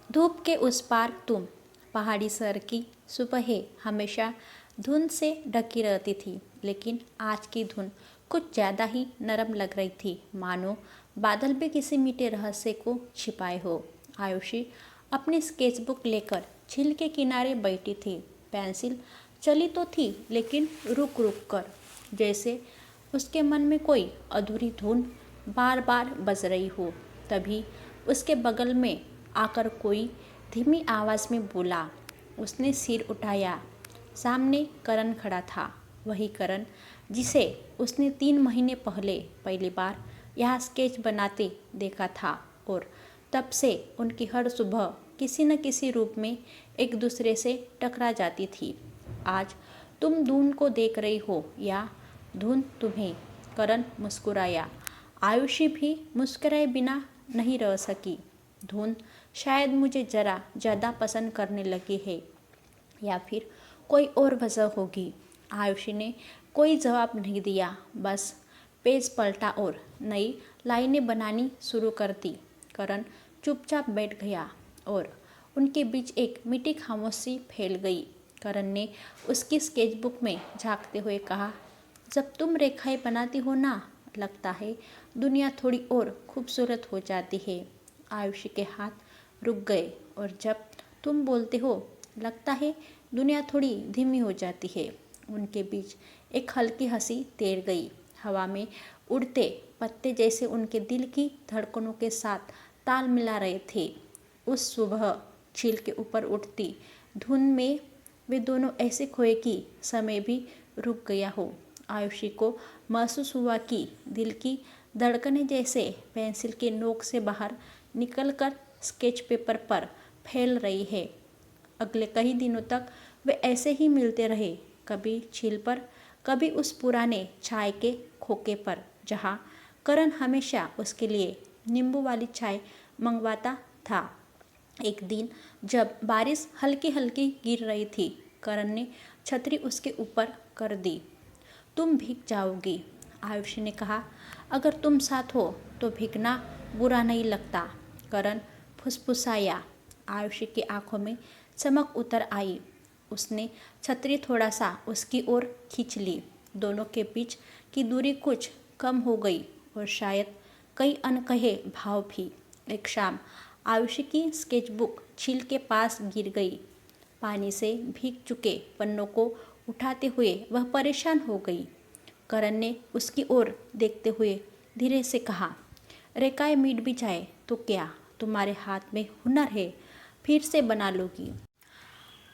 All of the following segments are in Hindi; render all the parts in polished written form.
धूप के उस पार तुम। पहाड़ी सर की सुबहें हमेशा धुंध से ढकी रहती थी, लेकिन आज की धुंध कुछ ज़्यादा ही नरम लग रही थी, मानो बादल भी किसी मीठे रहस्य को छिपाए हो। आयुषी अपनी स्केचबुक लेकर झील के किनारे बैठी थी। पेंसिल चली तो थी, लेकिन रुक रुक कर, जैसे उसके मन में कोई अधूरी धुन बार बार बज रही हो। तभी उसके बगल में आकर कोई धीमी आवाज़ में बोला। उसने सिर उठाया। सामने करण खड़ा था, वही करण जिसे उसने 3 महीने पहले पहली बार यहाँ स्केच बनाते देखा था, और तब से उनकी हर सुबह किसी न किसी रूप में एक दूसरे से टकरा जाती थी। आज तुम धुन को देख रही हो या धुन तुम्हें? करण मुस्कुराया। आयुषी भी मुस्कुराए बिना नहीं रह सकी। धुन शायद मुझे जरा ज़्यादा पसंद करने लगी है, या फिर कोई और वजह होगी। आयुषी ने कोई जवाब नहीं दिया, बस पेज पलटा और नई लाइनें बनानी शुरू कर दी। करण चुपचाप बैठ गया और उनके बीच एक मीठी खामोशी फैल गई। करण ने उसकी स्केचबुक में झांकते हुए कहा, जब तुम रेखाएं बनाती हो ना, लगता है दुनिया थोड़ी और खूबसूरत हो जाती है। आयुषी के हाथ रुक गए। और जब तुम बोलते हो, लगता है दुनिया थोड़ी धीमी हो जाती है। उनके बीच एक हल्की हंसी तैर गई। हवा में उड़ते पत्ते जैसे उनके दिल की धड़कनों के साथ ताल मिला रहे थे। उस सुबह झील के ऊपर उठती धुन में वे दोनों ऐसे खोए कि समय भी रुक गया हो। आयुषी को महसूस हुआ कि दिल की धड़कनें जैसे पेंसिल के नोक से बाहर निकलकर स्केच पेपर पर फैल रही है। अगले कई दिनों तक वे ऐसे ही मिलते रहे, कभी झील पर, कभी उस पुराने चाय के खोखे पर, जहाँ करण हमेशा उसके लिए नींबू वाली चाय मंगवाता था। एक दिन जब बारिश हल्की हल्की गिर रही थी, करण ने छतरी उसके ऊपर कर दी। तुम भीग जाओगी, आयुषी ने कहा। अगर तुम साथ हो तो भीगना बुरा नहीं लगता, करण फुसफुसाया। आयुषी की आंखों में चमक उतर आई। उसने छतरी थोड़ा सा उसकी ओर खींच ली। दोनों के बीच की दूरी कुछ कम हो गई, और शायद कई अनकहे भाव भी। एक शाम आयुषी की स्केचबुक झील के पास गिर गई। पानी से भीग चुके पन्नों को उठाते हुए वह परेशान हो गई। करण ने उसकी ओर देखते हुए धीरे से कहा, रेखाएं मिट भी जाए तो क्या, तुम्हारे हाथ में हुनर है, फिर से बना लोगी।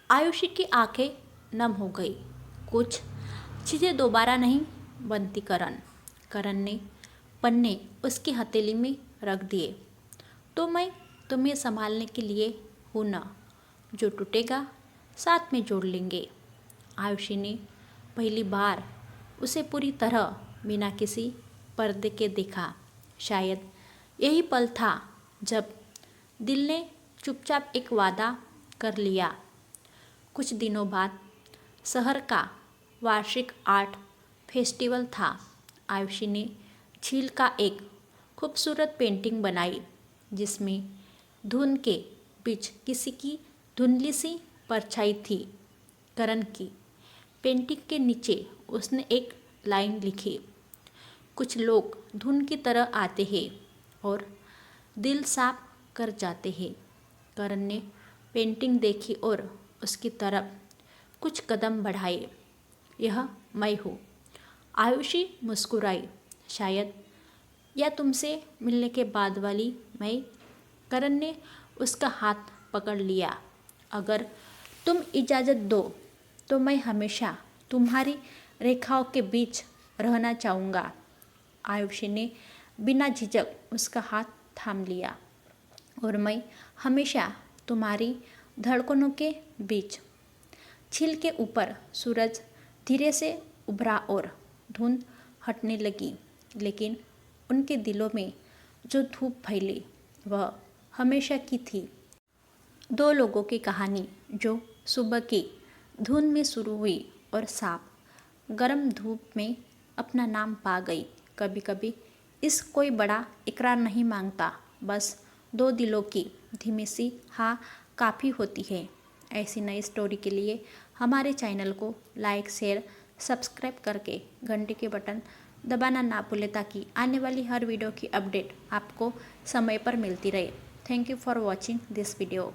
आयुषी की आंखें नम हो गई। कुछ चीज़ें दोबारा नहीं बनती करण। करण ने पन्ने उसकी हथेली में रख दिए। तो मैं तुम्हें संभालने के लिए हूँ न, जो टूटेगा साथ में जोड़ लेंगे। आयुषी ने पहली बार उसे पूरी तरह बिना किसी पर्दे के देखा। शायद यही पल था जब दिल ने चुपचाप एक वादा कर लिया। कुछ दिनों बाद शहर का वार्षिक आर्ट फेस्टिवल था। आयुषी ने झील का एक खूबसूरत पेंटिंग बनाई, जिसमें धुंध के बीच किसी की धुंधली सी परछाई थी। करण की पेंटिंग के नीचे उसने एक लाइन लिखी, कुछ लोग धुन की तरह आते हैं और दिल साफ कर जाते हैं। करण ने पेंटिंग देखी और उसकी तरफ कुछ कदम बढ़ाए। यह मैं हूँ, आयुषी मुस्कुराई। शायद या तुमसे मिलने के बाद वाली मैं। करण ने उसका हाथ पकड़ लिया। अगर तुम इजाज़त दो तो मैं हमेशा तुम्हारी रेखाओं के बीच रहना चाहूँगा। आयुषी ने बिना झिझक उसका हाथ थाम लिया। और मैं हमेशा तुम्हारी धड़कनों के बीच। झील के ऊपर सूरज धीरे से उभरा और धुंध हटने लगी, लेकिन उनके दिलों में जो धूप फैली वह हमेशा की थी। दो लोगों की कहानी जो सुबह की धुंध में शुरू हुई और साफ गर्म धूप में अपना नाम पा गई। कभी कभी इस कोई बड़ा इकरार नहीं मांगता, बस दो दिलों की धीमी सी हाँ काफ़ी होती है। ऐसी नई स्टोरी के लिए हमारे चैनल को लाइक शेयर सब्सक्राइब करके घंटे के बटन दबाना ना भूलें ताकि आने वाली हर वीडियो की अपडेट आपको समय पर मिलती रहे। Thank you for watching this video.